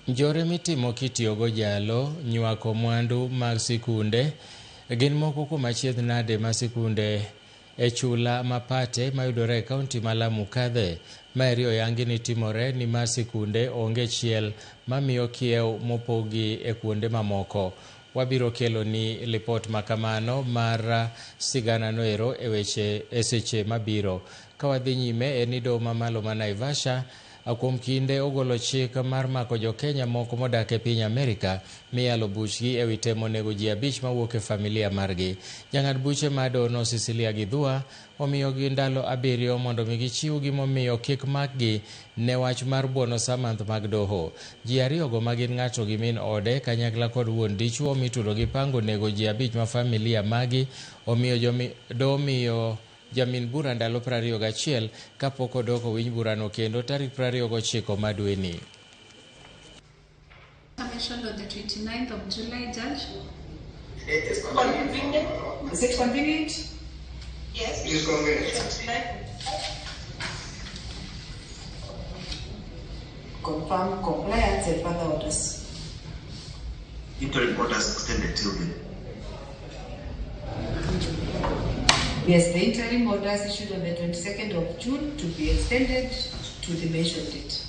Njore mitimo kitiyogo jalo, nywako mwandu mag sikunde, gin moko kuom achiedh nade ma sikunde e chula mapate mayudore e kaunti ma Lamu kadhe. Maeri oyangi ni timore ni mar sikunde onge chiel mamiyo kiew mopogi e kuonde mamoko. Wabiro kelo ni lipot makamano mar sigana noero e seche mabiro. Kawadhi nyime ni Doho mamalo ma Naivasha kuom kinde ogolo chik mar mako jo-Kenya moko modak e piny Amerika miyalo buchgi e wi temo nego ji 5 mawuok e familia margi. Jang'ad buche mar Doho Cecilia Gidhua omiyogi ndalo 7 mondo mi gichiw gimomiyo kik makgi ne wach mar buono samanth mag doho. Ji 2 go magin ng'ato gi min ode kanyakla kod wuon dichuo mitudo gi pango nego ji 5 ma familia magi omiyo Doho miyo jamin bura ndalo 21 kapok odoko winj burano kendo tarik 29 madweni. Commissioned on the 29th of July, Judge. It is convenient. Is it convenient? Yes. It is convenient. Confirm compliance and further orders. Interim orders extended till then. Yes, the interim orders issued on the 22nd of June to be extended to the mentioned date.